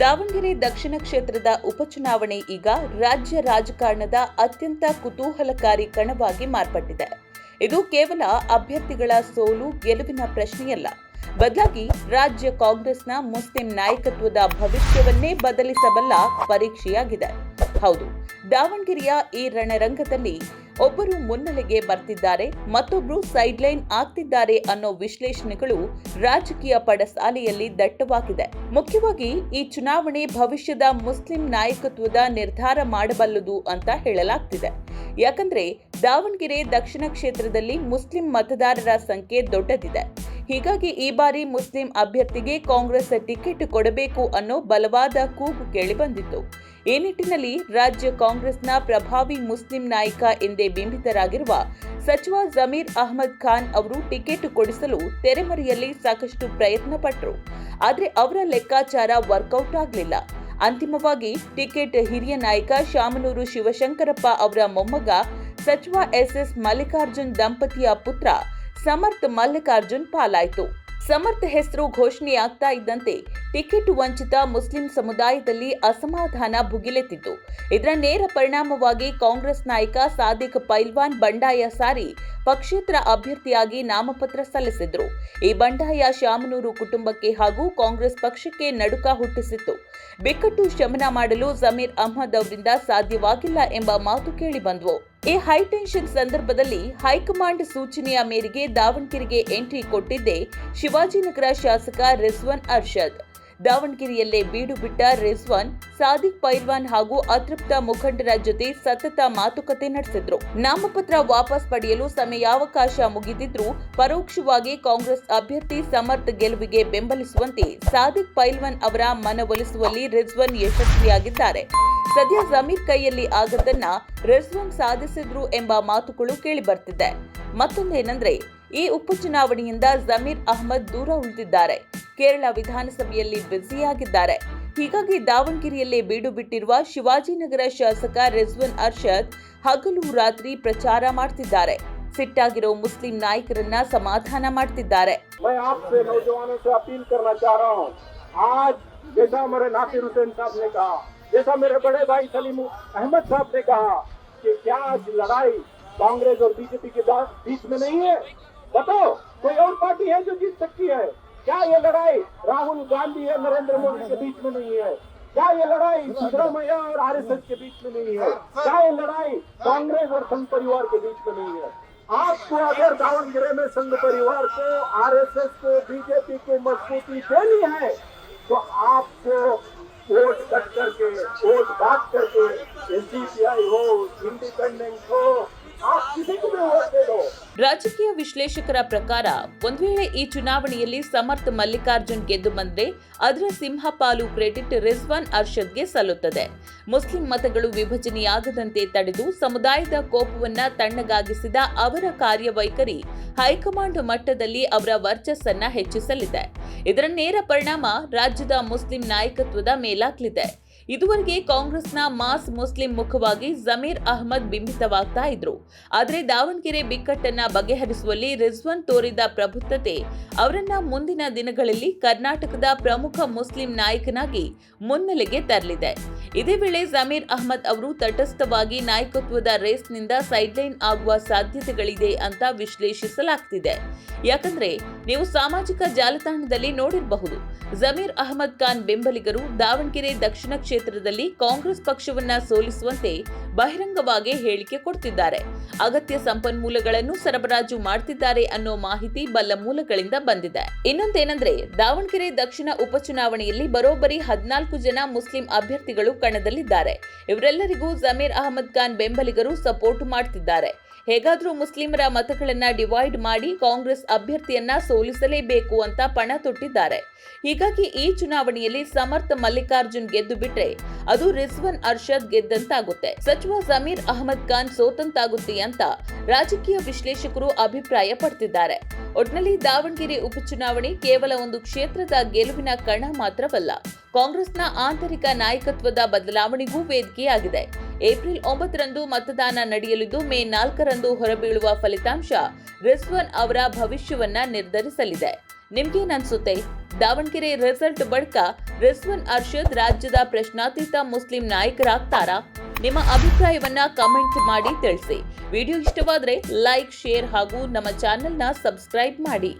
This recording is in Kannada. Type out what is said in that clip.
ದಾವಣಗೆರೆ ದಕ್ಷಿಣ ಕ್ಷೇತ್ರದ ಉಪಚುನಾವಣೆ ಈಗ ರಾಜ್ಯ ರಾಜಕಾರಣದ ಅತ್ಯಂತ ಕುತೂಹಲಕಾರಿ ಕಣವಾಗಿ ಮಾರ್ಪಟ್ಟಿದೆ. ಇದು ಕೇವಲ ಅಭ್ಯರ್ಥಿಗಳ ಸೋಲು ಗೆಲುವಿನ ಪ್ರಶ್ನೆಯಲ್ಲ, ಬದಲಾಗಿ ರಾಜ್ಯ ಕಾಂಗ್ರೆಸ್ನ ಮುಸ್ಲಿಂ ನಾಯಕತ್ವದ ಭವಿಷ್ಯವನ್ನೇ ಬದಲಿಸಬಲ್ಲ ಪರೀಕ್ಷೆಯಾಗಿದೆ. ಹೌದು, ದಾವಣಗೆರೆಯ ಈ ರಣರಂಗದಲ್ಲಿ ಒಬ್ಬರು ಮುನ್ನೆಲೆಗೆ ಬರ್ತಿದ್ದಾರೆ, ಮತ್ತೊಬ್ಬರು ಸೈಡ್ಲೈನ್ ಆಗ್ತಿದ್ದಾರೆ ಅನ್ನೋ ವಿಶ್ಲೇಷಣೆಗಳು ರಾಜಕೀಯ ಪಡಸಾಲೆಯಲ್ಲಿ ದಟ್ಟವಾಗಿದೆ. ಮುಖ್ಯವಾಗಿ ಈ ಚುನಾವಣೆ ಭವಿಷ್ಯದ ಮುಸ್ಲಿಂ ನಾಯಕತ್ವದ ನಿರ್ಧಾರ ಮಾಡಬಲ್ಲದು ಅಂತ ಹೇಳಲಾಗ್ತಿದೆ. ಯಾಕಂದ್ರೆ ದಾವಣಗೆರೆ ದಕ್ಷಿಣ ಕ್ಷೇತ್ರದಲ್ಲಿ ಮುಸ್ಲಿಂ ಮತದಾರರ ಸಂಖ್ಯೆ ದೊಡ್ಡದಿದೆ. ಹೀಗಾಗಿ ಈ ಬಾರಿ ಮುಸ್ಲಿಂ ಅಭ್ಯರ್ಥಿಗೆ ಕಾಂಗ್ರೆಸ್ ಟಿಕೆಟ್ ಕೊಡಬೇಕು ಅನ್ನೋ ಬಲವಾದ ಕೂಗು ಕೇಳಿಬಂದಿತ್ತು. ಈ ನಿಟ್ಟಿನಲ್ಲಿ ರಾಜ್ಯ ಕಾಂಗ್ರೆಸ್ನ ಪ್ರಭಾವಿ ಮುಸ್ಲಿಂ ನಾಯಕ ಎಂದೇ ಬಿಂಬಿತರಾಗಿರುವ ಸಚಿವ ಜಮೀರ್ ಅಹ್ಮದ್ ಖಾನ್ ಅವರು ಟಿಕೆಟ್ ಕೊಡಿಸಲು ತೆರೆಮರೆಯಲ್ಲಿ ಸಾಕಷ್ಟು ಪ್ರಯತ್ನ ಪಟ್ಟರು. ಆದರೆ ಅವರ ಲೆಕ್ಕಾಚಾರ ವರ್ಕೌಟ್ ಆಗಲಿಲ್ಲ. ಅಂತಿಮವಾಗಿ ಟಿಕೆಟ್ ಹಿರಿಯ ನಾಯಕ ಶಾಮನೂರು ಶಿವಶಂಕರಪ್ಪ ಅವರ ಮೊಮ್ಮಗ ಸಚಿವ ಎಸ್ ಮಲ್ಲಿಕಾರ್ಜುನ್ ದಂಪತಿಯ ಪುತ್ರ ಸಮರ್ಥ್ ಮಲ್ಲಿಕಾರ್ಜುನ್ ಪಾಲಾಯಿತು. ಸಮರ್ಥ್ ಹೆಸರು ಘೋಷಣೆಯಾಗ್ತಾ ಇದ್ದಂತೆ ಟಿಕೆಟ್ ವಂಚಿತ ಮುಸ್ಲಿಂ ಸಮುದಾಯದಲ್ಲಿ ಅಸಮಾಧಾನ ಭುಗಿಲೆತ್ತಿತ್ತು. ಇದರ ನೇರ ಪರಿಣಾಮವಾಗಿ ಕಾಂಗ್ರೆಸ್ ನಾಯಕ ಸಾದಿಕ್ ಪೈಲ್ವಾನ್ ಬಂಡಾಯ ಸಾರಿ ಪಕ್ಷೇತರ ಅಭ್ಯರ್ಥಿಯಾಗಿ ನಾಮಪತ್ರ ಸಲ್ಲಿಸಿದ್ರು. ಈ ಬಂಡಾಯ ಶಾಮನೂರು ಕುಟುಂಬಕ್ಕೆ ಹಾಗೂ ಕಾಂಗ್ರೆಸ್ ಪಕ್ಷಕ್ಕೆ ನಡುಕ ಹುಟ್ಟಿಸಿತ್ತು. ಬಿಕ್ಕಟ್ಟು ಶಮನ ಮಾಡಲು ಜಮೀರ್ ಅಹ್ಮದ್ ಅವರಿಂದ ಸಾಧ್ಯವಾಗಿಲ್ಲ ಎಂಬ ಮಾತು ಕೇಳಿಬಂದ್ವು. ಈ ಹೈಟೆನ್ಷನ್ ಸಂದರ್ಭದಲ್ಲಿ ಹೈಕಮಾಂಡ್ ಸೂಚನೆಯ ಮೇರೆಗೆ ದಾವಣಗೆರೆಗೆ ಎಂಟ್ರಿ ಕೊಟ್ಟಿದ್ದೇ ಶಿವಾಜಿನಗರ ಶಾಸಕ ರಿಜ್ವಾನ್ ಅರ್ಷದ್. ದಾವಣಗೆರೆಯಲ್ಲೇ ಬೀಡು ಬಿಟ್ಟ ರಿಜ್ವಾನ್ ಸಾದಿಕ್ ಪೈಲ್ವಾನ್ ಹಾಗೂ ಅತೃಪ್ತ ಮುಖಂಡರ ಜೊತೆ ಸತತ ಮಾತುಕತೆ ನಡೆಸಿದ್ರು. ನಾಮಪತ್ರ ವಾಪಸ್ ಪಡೆಯಲು ಸಮಯಾವಕಾಶ ಮುಗಿದಿದ್ರೂ ಪರೋಕ್ಷವಾಗಿ ಕಾಂಗ್ರೆಸ್ ಅಭ್ಯರ್ಥಿ ಸಮರ್ಥ್ ಗೆಲುವಿಗೆ ಬೆಂಬಲಿಸುವಂತೆ ಸಾದಿಕ್ ಪೈಲ್ವಾನ್ ಅವರ ಮನವೊಲಿಸುವಲ್ಲಿ ರಿಜ್ವಾನ್ ಯಶಸ್ವಿಯಾಗಿದ್ದಾರೆ. ಸದ್ಯ ಜಮೀರ್ ಕೈಯಲ್ಲಿ ಆಗದ್ದನ್ನ ರಿಜ್ವಾನ್ ಸಾಧಿಸಿದ್ರು ಎಂಬ ಮಾತುಗಳು ಕೇಳಿಬರ್ತಿದೆ. ಮತ್ತೊಂದೇನೆಂದ್ರೆ, ಈ ಉಪಚುನಾವಣೆಯಿಂದ ಜಮೀರ್ ಅಹ್ಮದ್ ದೂರ ಉಳಿದಿದ್ದಾರೆ. ಕೇರಳ ವಿಧಾನಸಭೆಯಲ್ಲಿ ಬ್ಯುಸಿಯಾಗಿದ್ದಾರೆ. ಹೀಗಾಗಿ ದಾವಣಗೆರೆಯಲ್ಲೇ ಬೀಡು ಬಿಟ್ಟಿರುವ ಶಿವಾಜಿನಗರ ಶಾಸಕ ರಿಜ್ವಾನ್ ಅರ್ಷದ್ ಹಗಲು ರಾತ್ರಿ ಪ್ರಚಾರ ಮಾಡ್ತಿದ್ದಾರೆ. ಸಿಟ್ಟಾಗಿರೋ ಮುಸ್ಲಿಂ ನಾಯಕರನ್ನ ಸಮಾಧಾನ ಮಾಡ್ತಿದ್ದಾರೆ. जैसा मेरे बड़े भाई सलीम अहमद साहब ने कहा कि क्या लड़ाई कांग्रेस और बीजेपी के बीच में नहीं है? बताओ, कोई और पार्टी है जो जीत सकती है? क्या ये लड़ाई राहुल गांधी और नरेंद्र मोदी के बीच में नहीं है? क्या ये लड़ाई सिद्धरामैया और आरएसएस के बीच में नहीं है? क्या ये लड़ाई कांग्रेस और संघ परिवार के बीच में नहीं है? आपको अगर दावणगेरे में संघ परिवार को, आरएसएस को, बीजेपी को मजबूती देनी है तो आपको वोट कट करके, वोट बात करके, एनसीपीआई हो, इंडिपेंडेंट हो, आप किसी को भी वोट दे दो. ರಾಜಕೀಯ ವಿಶ್ಲೇಷಕರ ಪ್ರಕಾರ ಒಂದು ವೇಳೆ ಈ ಚುನಾವಣೆಯಲ್ಲಿ ಸಮರ್ಥ್ ಮಲ್ಲಿಕಾರ್ಜುನ್ ಗೆದ್ದು ಬಂದ್ರೆ ಅದರ ಸಿಂಹಪಾಲು ಕ್ರೆಡಿಟ್ ರಿಜ್ವಾನ್ ಅರ್ಷದ್ಗೆ ಸಲ್ಲುತ್ತದೆ. ಮುಸ್ಲಿಂ ಮತಗಳು ವಿಭಜನೆಯಾಗದಂತೆ ತಡೆದು ಸಮುದಾಯದ ಕೋಪವನ್ನ ತಣ್ಣಗಾಗಿಸಿದ ಅವರ ಕಾರ್ಯವೈಖರಿ ಹೈಕಮಾಂಡ್ ಮಟ್ಟದಲ್ಲಿ ಅವರ ವರ್ಚಸ್ಸನ್ನ ಹೆಚ್ಚಿಸಲಿದೆ. ಇದರ ನೇರ ಪರಿಣಾಮ ರಾಜ್ಯದ ಮುಸ್ಲಿಂ ನಾಯಕತ್ವದ ಮೇಲಾಗಲಿದೆ. ಇದುವರೆಗೆ ಕಾಂಗ್ರೆಸ್ನ ಮಾಸ್ ಮುಸ್ಲಿಂ ಮುಖವಾಗಿ ಜಮೀರ್ ಅಹ್ಮದ್ ಬಿಂಬಿತವಾಗ್ತಾ ಇದ್ರು. ಆದರೆ ದಾವಣಗೆರೆ ಬಿಕ್ಕಟ್ಟನ್ನ ಬಗೆಹರಿಸುವಲ್ಲಿ ರಿಜ್ವಾನ್ ತೋರಿದ ಪ್ರಬುದ್ಧತೆ ಅವರನ್ನ ಮುಂದಿನ ದಿನಗಳಲ್ಲಿ ಕರ್ನಾಟಕದ ಪ್ರಮುಖ ಮುಸ್ಲಿಂ ನಾಯಕನಾಗಿ ಮುನ್ನೆಲೆಗೆ ತರಲಿದೆ. ಇದೇ ವೇಳೆ ಜಮೀರ್ ಅಹ್ಮದ್ ಅವರು ತಟಸ್ಥವಾಗಿ ನಾಯಕತ್ವದ ರೇಸ್ನಿಂದ ಸೈಡ್ಲೈನ್ ಆಗುವ ಸಾಧ್ಯತೆಗಳಿದೆ ಅಂತ ವಿಶ್ಲೇಷಿಸಲಾಗ್ತಿದೆ. ಯಾಕಂದ್ರೆ ನೀವು ಸಾಮಾಜಿಕ ಜಾಲತಾಣದಲ್ಲಿ ನೋಡಿರಬಹುದು, ಜಮೀರ್ ಅಹ್ಮದ್ ಖಾನ್ ಬೆಂಬಲಿಗರು ದಾವಣಗೆರೆ ದಕ್ಷಿಣ ಕ್ಷೇತ್ರದಲ್ಲಿ ಕಾಂಗ್ರೆಸ್ ಪಕ್ಷವನ್ನ ಸೋಲಿಸುವಂತೆ ಬಹಿರಂಗವಾಗಿ ಹೇಳಿಕೆ ಕೊಡ್ತಿದ್ದಾರೆ. ಅಗತ್ಯ ಸಂಪನ್ಮೂಲಗಳನ್ನು ಸರಬರಾಜು ಮಾಡ್ತಿದ್ದಾರೆ ಅನ್ನೋ ಮಾಹಿತಿ ಬಲ್ಲ ಮೂಲಗಳಿಂದ ಬಂದಿದೆ. ಇನ್ನೊಂದೇನೆಂದ್ರೆ, ದಾವಣಗೆರೆ ದಕ್ಷಿಣ ಉಪಚುನಾವಣೆಯಲ್ಲಿ ಬರೋಬ್ಬರಿ 14 ಜನ ಮುಸ್ಲಿಂ ಅಭ್ಯರ್ಥಿಗಳು ಕಣದಲ್ಲಿದ್ದಾರೆ. ಇವರೆಲ್ಲರಿಗೂ ಜಮೀರ್ ಅಹ್ಮದ್ ಖಾನ್ ಬೆಂಬಲಿಗರು ಸಪೋರ್ಟ್ ಮಾಡ್ತಿದ್ದಾರೆ. ಹೇಗಾದ್ರೂ ಮುಸ್ಲಿಮರ ಮತಗಳನ್ನ ಡಿವೈಡ್ ಮಾಡಿ ಕಾಂಗ್ರೆಸ್ ಅಭ್ಯರ್ಥಿಯನ್ನ ಸೋಲಿಸಲೇಬೇಕು ಅಂತ ಪಣ ತೊಟ್ಟಿದ್ದಾರೆ. ಹೀಗಾಗಿ ಈ ಚುನಾವಣೆಯಲ್ಲಿ ಸಮರ್ಥ್ ಮಲ್ಲಿಕಾರ್ಜುನ್ ಗೆದ್ದು ಬಿಟ್ರೆ ಅದು ರಿಜ್ವಾನ್ ಅರ್ಷದ್ ಗೆದ್ದಂತಾಗುತ್ತೆ, ಸಚಿವ ಜಮೀರ್ ಅಹ್ಮದ್ ಖಾನ್ ಸೋತಂತಾಗುತ್ತೆ ಅಂತ ರಾಜಕೀಯ ವಿಶ್ಲೇಷಕರು ಅಭಿಪ್ರಾಯ ಪಡ್ತಿದ್ದಾರೆ. ಒಟ್ನಲ್ಲಿ ದಾವಣಗೆರೆ ಉಪಚುನಾವಣೆ ಕೇವಲ ಒಂದು ಕ್ಷೇತ್ರದ ಗೆಲುವಿನ ಕಣ ಮಾತ್ರವಲ್ಲ, ಕಾಂಗ್ರೆಸ್ನ ಆಂತರಿಕ ನಾಯಕತ್ವದ ಬದಲಾವಣೆಗೂ ವೇದಿಕೆಯಾಗಿದೆ. ಏಪ್ರಿಲ್ 9ರಂದು ಮತದಾನ ನಡೆಯಲಿದ್ದು ಮೇ 4ರಂದು ಹೊರಬೀಳುವ ಫಲಿತಾಂಶ ರಿಜ್ವಾನ್ ಅವರ ಭವಿಷ್ಯವನ್ನ ನಿರ್ಧರಿಸಲಿದೆ. ನಿಮ್ಗೇನನ್ಸುತ್ತೆ? ದಾವಣಗೆರೆ ರಿಸಲ್ಟ್ ಬಳಿಕ ರಿಜ್ವಾನ್ ಅರ್ಷದ್ ರಾಜ್ಯದ ಪ್ರಶ್ನಾತೀತ ಮುಸ್ಲಿಂ ನಾಯಕರಾಗ್ತಾರಾ? ನಿಮ್ಮ ಅಭಿಪ್ರಾಯವನ್ನ ಕಮೆಂಟ್ ಮಾಡಿ ತಿಳಿಸಿ. ವಿಡಿಯೋ ಇಷ್ಟವಾದರೆ ಲೈಕ್, ಶೇರ್ ಹಾಗೂ ನಮ್ಮ ಚಾನೆಲ್ನ ಸಬ್ಸ್ಕ್ರೈಬ್ ಮಾಡಿ.